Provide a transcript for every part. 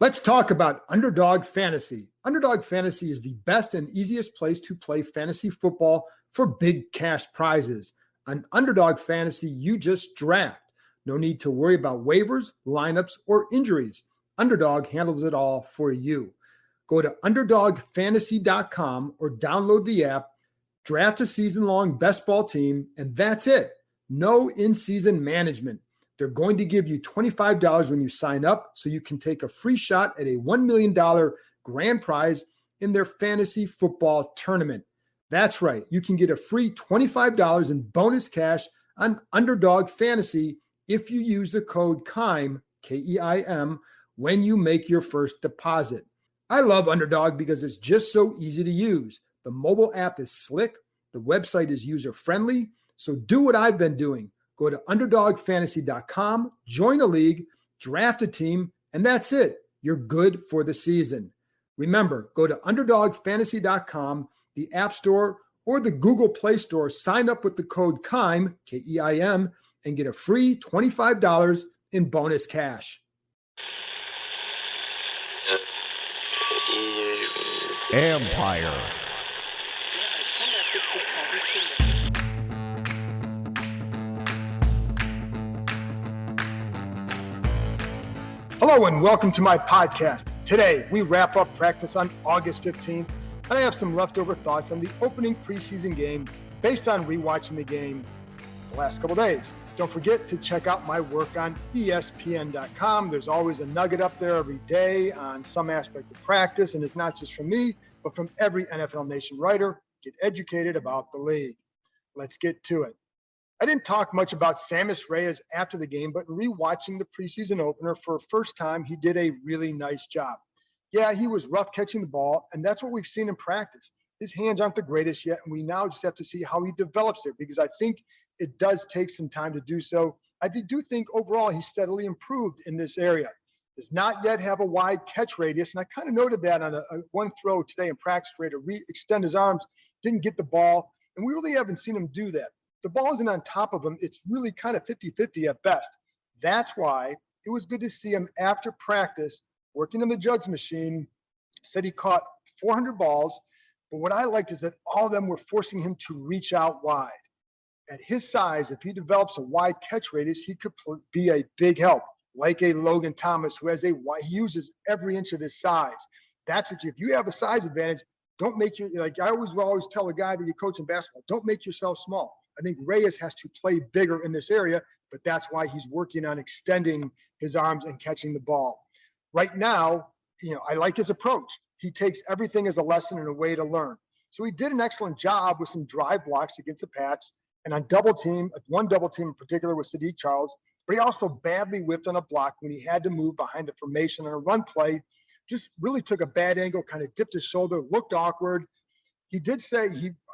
Let's talk about Underdog Fantasy. Underdog Fantasy is the best and easiest place to play fantasy football for big cash prizes. On Underdog Fantasy, you just draft. No need to worry about waivers, lineups, or injuries. Underdog handles it all for you. Go to UnderdogFantasy.com or download the app, draft a season-long best ball team, and that's it. No in-season management. They're going to give you $25 when you sign up so you can take a free shot at a $1 million grand prize in their fantasy football tournament. That's right. You can get a free $25 in bonus cash on Underdog Fantasy if you use the code Keim, K-E-I-M, when you make your first deposit. I love Underdog because it's just so easy to use. The mobile app is slick. The website is user-friendly. So do what I've been doing. Go to UnderdogFantasy.com, join a league, draft a team, and that's it. You're good for the season. Remember, go to UnderdogFantasy.com, the App Store, or the Google Play Store. Sign up with the code Keim, K-E-I-M, and get a free $25 in bonus cash. Empire. Hello and welcome to my podcast. Today, we wrap up practice on August 15th, and I have some leftover thoughts on the opening preseason game based on rewatching the game the last couple days. Don't forget to check out my work on ESPN.com. There's always a nugget up there every day on some aspect of practice, and it's not just from me, but from every NFL Nation writer. Get educated about the league. Let's get to it. I didn't talk much about Sammis Reyes after the game, but rewatching the preseason opener for a first time, he did a really nice job. Yeah, he was rough catching the ball, and that's what we've seen in practice. His hands aren't the greatest yet, and we now just have to see how he develops there, because I think it does take some time to do so. I do think overall he's steadily improved in this area. Does not yet have a wide catch radius, and I kind of noted that on a one throw today in practice where to extend his arms, didn't get the ball, and we really haven't seen him do that. The ball isn't on top of him. It's really kind of 50-50 at best. That's why it was good to see him after practice working in the jugs machine. Said he caught 400 balls, but what I liked is that all of them were forcing him to reach out wide. At his size, if he develops a wide catch radius, he could be a big help, like a Logan Thomas, who he uses every inch of his size. That's what if you have a size advantage, don't make like I always tell a guy that you coach in basketball, don't make yourself small. I think Reyes has to play bigger in this area, but that's why he's working on extending his arms and catching the ball. Right now, I like his approach. He takes everything as a lesson and a way to learn. So he did an excellent job with some drive blocks against the Pats and on one double team in particular with Sadiq Charles, but he also badly whipped on a block when he had to move behind the formation on a run play. Just really took a bad angle, kind of dipped his shoulder, looked awkward. He did say,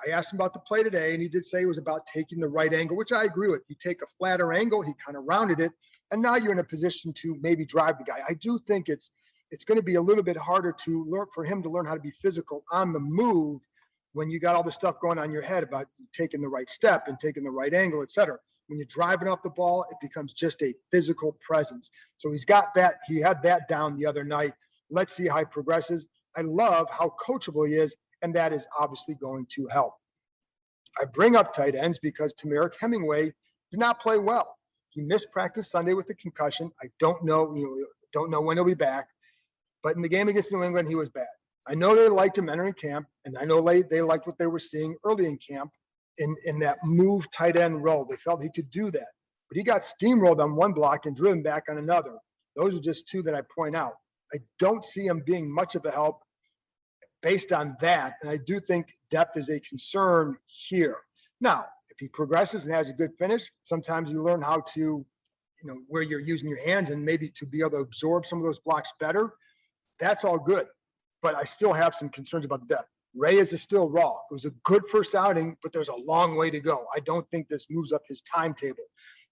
I asked him about the play today, and he did say it was about taking the right angle, which I agree with. You take a flatter angle, he kind of rounded it, and now you're in a position to maybe drive the guy. I do think it's going to be a little bit harder for him to learn how to be physical on the move when you got all this stuff going on in your head about taking the right step and taking the right angle, et cetera. When you're driving off the ball, it becomes just a physical presence. So he's got that. He had that down the other night. Let's see how he progresses. I love how coachable he is, and that is obviously going to help. I bring up tight ends because Tamarick Hemingway did not play well. He missed practice Sunday with a concussion. I don't know when he'll be back, but in the game against New England, he was bad. I know they liked him entering camp, and I know they liked what they were seeing early in camp in that move tight end role. They felt he could do that, but he got steamrolled on one block and driven back on another. Those are just two that I point out. I don't see him being much of a help based on that, and I do think depth is a concern here. Now, if he progresses and has a good finish, sometimes you learn how to, where you're using your hands and maybe to be able to absorb some of those blocks better. That's all good, but I still have some concerns about the depth. Reyes is still raw. It was a good first outing, but there's a long way to go. I don't think this moves up his timetable.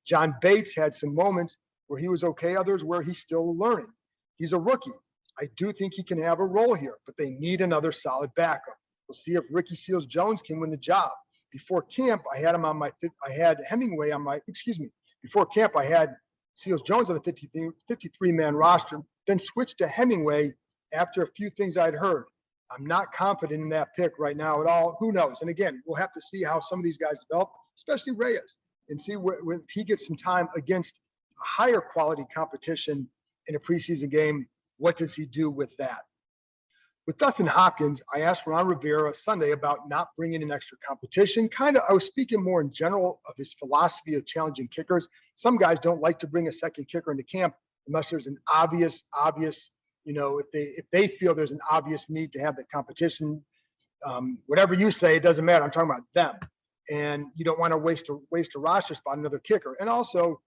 John Bates had some moments where he was okay, others where he's still learning. He's a rookie. I do think he can have a role here, but they need another solid backup. We'll see if Ricky Seals-Jones can win the job. Before camp, I had Hemingway on my, before camp, I had Seals-Jones on the 53-man roster. then switched to Hemingway after a few things I'd heard. I'm not confident in that pick right now at all. Who knows? And again, we'll have to see how some of these guys develop, especially Reyes, and see when he gets some time against a higher quality competition in a preseason game. What does he do with that? With Dustin Hopkins, I asked Ron Rivera Sunday about not bringing in extra competition. I was speaking more in general of his philosophy of challenging kickers. Some guys don't like to bring a second kicker into camp unless there's an obvious, if they feel there's an obvious need to have that competition. Whatever you say, it doesn't matter. I'm talking about them. And you don't want to waste a roster spot on another kicker. And also,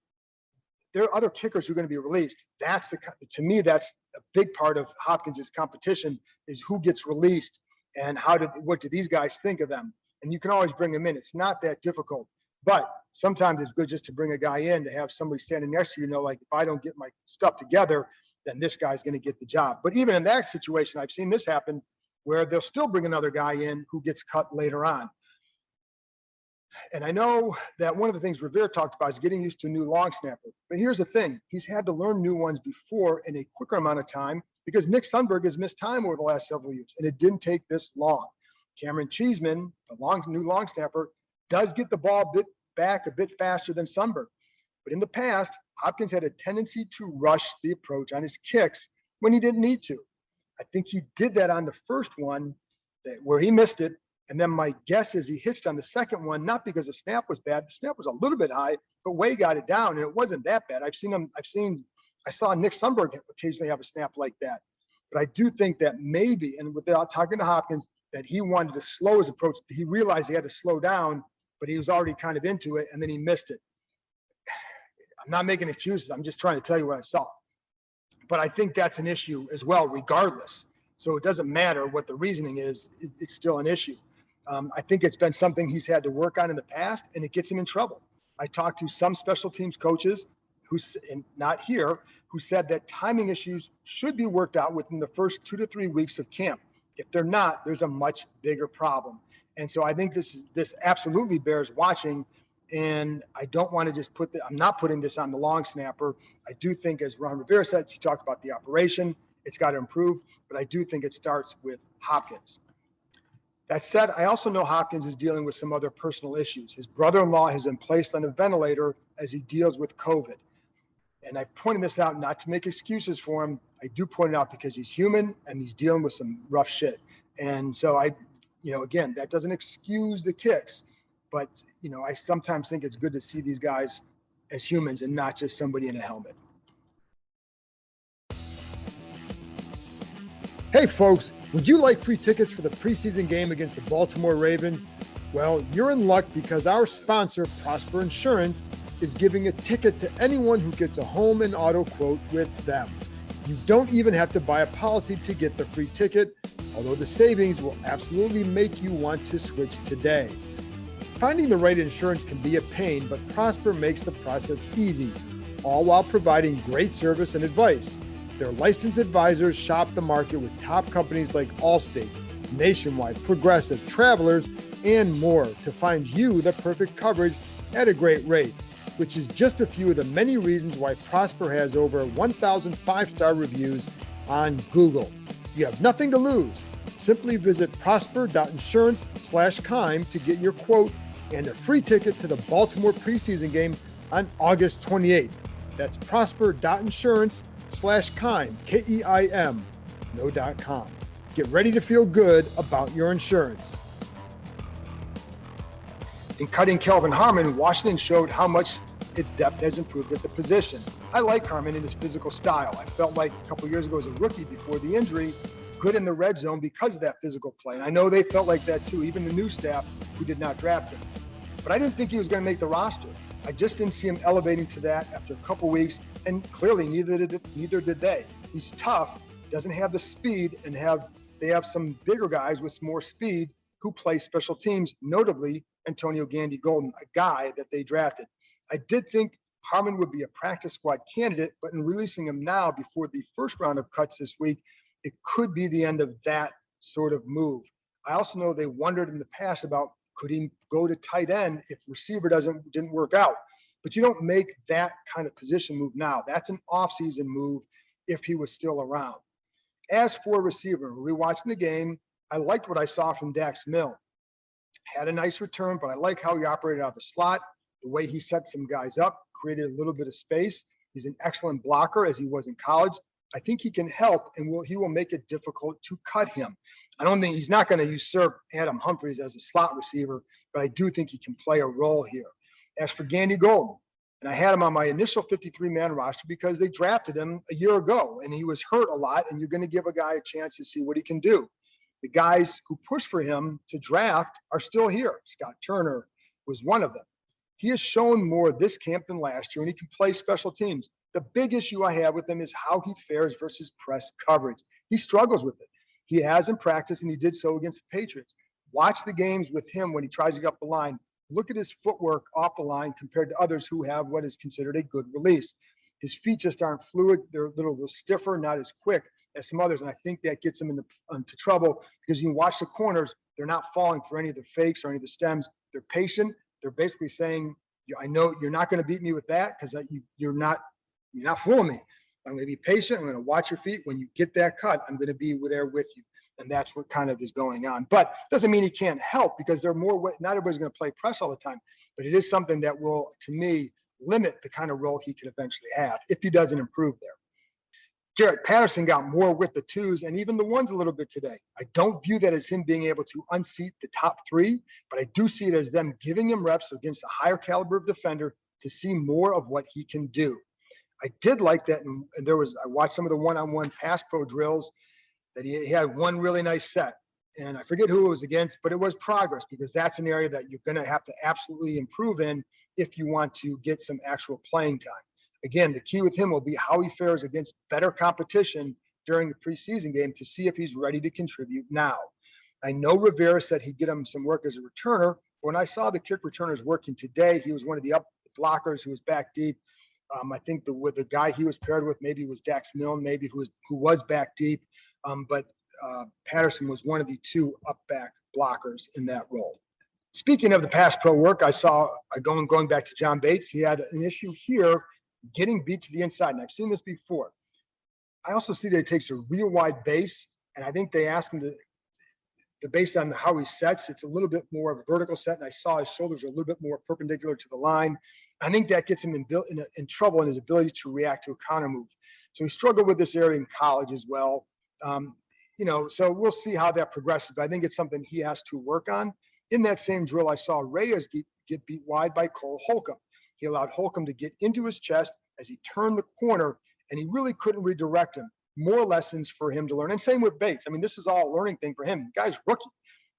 there are other kickers who are going to be released. To me, that's a big part of Hopkins' competition is who gets released and what do these guys think of them? And you can always bring them in. It's not that difficult, but sometimes it's good just to bring a guy in to have somebody standing next to you, like if I don't get my stuff together, then this guy's going to get the job. But even in that situation, I've seen this happen where they'll still bring another guy in who gets cut later on. And I know that one of the things Rivera talked about is getting used to a new long snapper. But here's the thing. He's had to learn new ones before in a quicker amount of time because Nick Sundberg has missed time over the last several years, and it didn't take this long. Cameron Cheeseman, the new long snapper, does get the ball back a bit faster than Sundberg. But in the past, Hopkins had a tendency to rush the approach on his kicks when he didn't need to. I think he did that on the first one where he missed it. And then my guess is he hitched on the second one, not because the snap was bad. The snap was a little bit high, but Way got it down, and it wasn't that bad. I saw Nick Sundberg occasionally have a snap like that. But I do think that maybe, and without talking to Hopkins, that he wanted to slow his approach. He realized he had to slow down, but he was already kind of into it, and then he missed it. I'm not making excuses. I'm just trying to tell you what I saw. But I think that's an issue as well, regardless. So it doesn't matter what the reasoning is. It's still an issue. I think it's been something he's had to work on in the past, and it gets him in trouble. I talked to some special teams coaches and not here, who said that timing issues should be worked out within the first 2 to 3 weeks of camp. If they're not, there's a much bigger problem. And so I think this absolutely bears watching. And I don't want to just I'm not putting this on the long snapper. I do think, as Ron Rivera said, you talked about the operation, it's got to improve, but I do think it starts with Hopkins. That said, I also know Hopkins is dealing with some other personal issues. His brother-in-law has been placed on a ventilator as he deals with COVID. And I pointed this out not to make excuses for him. I do point it out because he's human and he's dealing with some rough shit. And so again, that doesn't excuse the kicks, but I sometimes think it's good to see these guys as humans and not just somebody in a helmet. Hey folks, would you like free tickets for the preseason game against the Baltimore Ravens? Well, you're in luck because our sponsor, Prosper Insurance, is giving a ticket to anyone who gets a home and auto quote with them. You don't even have to buy a policy to get the free ticket, although the savings will absolutely make you want to switch today. Finding the right insurance can be a pain, but Prosper makes the process easy, all while providing great service and advice. Their licensed advisors shop the market with top companies like Allstate, Nationwide, Progressive, Travelers, and more to find you the perfect coverage at a great rate, which is just a few of the many reasons why Prosper has over 1,000 5-star reviews on Google. You have nothing to lose. Simply visit prosper.insurance/Keim to get your quote and a free ticket to the Baltimore preseason game on August 28th. That's prosper.insurance/Keim, Keim, no.com. Get ready to feel good about your insurance. In cutting Kelvin Harmon, Washington showed how much its depth has improved at the position. I like Harmon in his physical style. I felt like a couple years ago as a rookie before the injury, good in the red zone because of that physical play. And I know they felt like that too, even the new staff who did not draft him. But I didn't think he was going to make the roster. I just didn't see him elevating to that after a couple weeks, and clearly neither did they. He's tough, doesn't have the speed, and they have some bigger guys with more speed who play special teams, notably Antonio Gandy Golden, a guy that they drafted. I did think Harmon would be a practice squad candidate, but in releasing him now before the first round of cuts this week, it could be the end of that sort of move. I also know they wondered in the past about could he go to tight end if receiver didn't work out. But you don't make that kind of position move now. That's an off-season move. if he was still around. As for receiver, rewatching the game, I liked what I saw from Dax Milne. Had a nice return, but I like how he operated out of the slot, the way he set some guys up, created a little bit of space. He's an excellent blocker, as he was in college. I think he can help, and he will make it difficult to cut him. I don't think he's not going to usurp Adam Humphries as a slot receiver, but I do think he can play a role here. As for Gandy Golden, and I had him on my initial 53-man roster because they drafted him a year ago, and he was hurt a lot, and you're going to give a guy a chance to see what he can do. The guys who pushed for him to draft are still here. Scott Turner was one of them. He has shown more this camp than last year, and he can play special teams. The big issue I have with him is how he fares versus press coverage. He struggles with it. He has in practice, and he did so against the Patriots. Watch the games with him when he tries to get up the line. Look at his footwork off the line compared to others who have what is considered a good release. His feet just aren't fluid. They're a little stiffer, not as quick as some others, and I think that gets him into trouble because you watch the corners, they're not falling for any of the fakes or any of the stems. They're patient. They're basically saying, I know you're not going to beat me with that because you're not fooling me. I'm going to be patient. I'm going to watch your feet. When you get that cut, I'm going to be there with you. And that's what kind of is going on. But doesn't mean he can't help because not everybody's going to play press all the time. But it is something that will, to me, limit the kind of role he could eventually have if he doesn't improve there. Jaret Patterson got more with the twos and even the ones a little bit today. I don't view that as him being able to unseat the top three, but I do see it as them giving him reps against a higher caliber of defender to see more of what he can do. I did like that, and I watched some of the one-on-one pass pro drills that he had one really nice set, and I forget who it was against, but it was progress because that's an area that you're going to have to absolutely improve in if you want to get some actual playing time. Again, the key with him will be how he fares against better competition during the preseason game to see if he's ready to contribute now. I know Rivera said he'd get him some work as a returner. When I saw the kick returners working today, he was one of the up blockers who was back deep. I think the guy he was paired with maybe was Dax Milne, maybe who was back deep. But Patterson was one of the two up back blockers in that role. Speaking of the pass pro work, I saw going back to John Bates. He had an issue here getting beat to the inside, and I've seen this before. I also see that he takes a real wide base, and I think they asked him to based on how he sets, it's a little bit more of a vertical set, and I saw his shoulders are a little bit more perpendicular to the line. I think that gets him in trouble in his ability to react to a counter move. So he struggled with this area in college as well. So we'll see how that progresses, but I think it's something he has to work on. In that same drill, I saw Reyes get beat wide by Cole Holcomb. He allowed Holcomb to get into his chest as he turned the corner, and he really couldn't redirect him. More lessons for him to learn. And same with Bates. I mean, this is all a learning thing for him. The guy's rookie.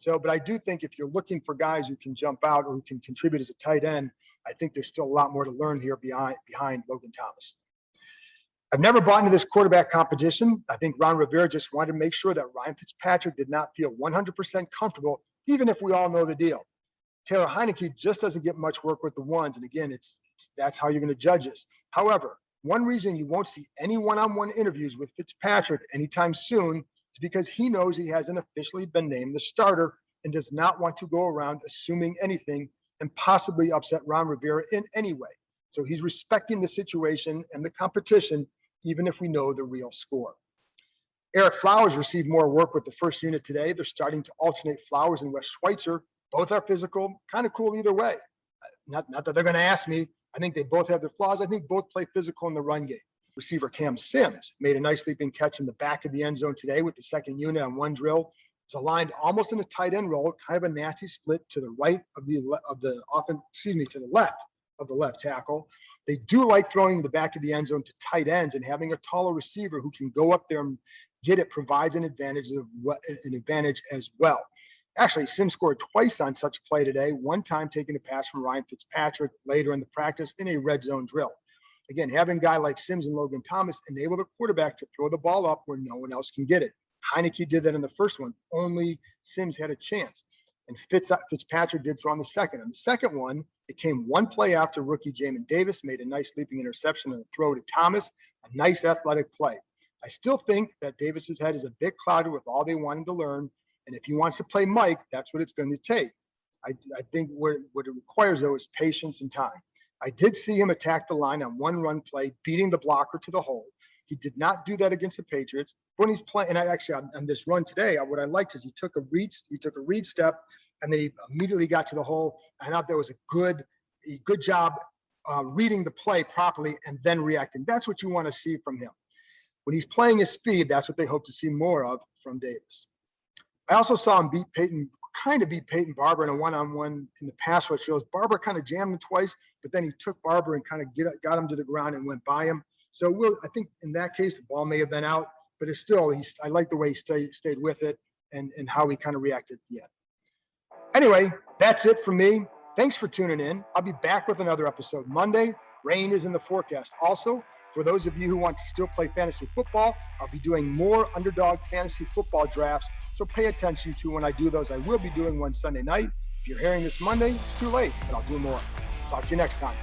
But I do think if you're looking for guys who can jump out or who can contribute as a tight end, I think there's still a lot more to learn here behind Logan Thomas. I've never bought into this quarterback competition. I think Ron Rivera just wanted to make sure that Ryan Fitzpatrick did not feel 100% comfortable, even if we all know the deal. Taylor Heineke just doesn't get much work with the ones. And again, that's how you're going to judge this. However, one reason you won't see any one-on-one interviews with Fitzpatrick anytime soon is because he knows he hasn't officially been named the starter and does not want to go around assuming anything and possibly upset Ron Rivera in any way. So he's respecting the situation and the competition, even if we know the real score. Eric Flowers received more work with the first unit today. They're starting to alternate Flowers and Wes Schweitzer. Both are physical, kind of cool either way. Not that they're going to ask me. I think they both have their flaws. I think both play physical in the run game. Receiver Cam Sims made a nice leaping catch in the back of the end zone today with the second unit on one drill. It's aligned almost in a tight end roll, kind of a nasty split to the right to the left of the left tackle. They do like throwing the back of the end zone to tight ends, and having a taller receiver who can go up there and get it provides an advantage as well. Actually, Sims scored twice on such a play today, one time taking a pass from Ryan Fitzpatrick later in the practice in a red zone drill. Again, having a guy like Sims and Logan Thomas enable the quarterback to throw the ball up where no one else can get it. Heineke did that in the first one. Only Sims had a chance. And Fitzpatrick did so on the second. On the second one, it came one play after rookie Jamin Davis made a nice leaping interception and a throw to Thomas, a nice athletic play. I still think that Davis's head is a bit clouded with all they wanted to learn. And if he wants to play Mike, that's what it's going to take. I think what it requires, though, is patience and time. I did see him attack the line on one run play, beating the blocker to the hole. He did not do that against the Patriots. When he's playing, and on this run today, what I liked is he took a read step, and then he immediately got to the hole. I thought that was a good job reading the play properly and then reacting. That's what you want to see from him. When he's playing his speed, that's what they hope to see more of from Davis. I also saw him beat Peyton Barber in a one-on-one in the pass rush shows. Barber kind of jammed him twice, but then he took Barber and kind of got him to the ground and went by him. So I think in that case, the ball may have been out, but it's still, I like the way he stayed with it and how he kind of reacted at the end. Anyway, that's it for me. Thanks for tuning in. I'll be back with another episode Monday. Rain is in the forecast. Also, for those of you who want to still play fantasy football, I'll be doing more Underdog Fantasy football drafts, so pay attention to when I do those. I will be doing one Sunday night. If you're hearing this Monday, it's too late, but I'll do more. Talk to you next time.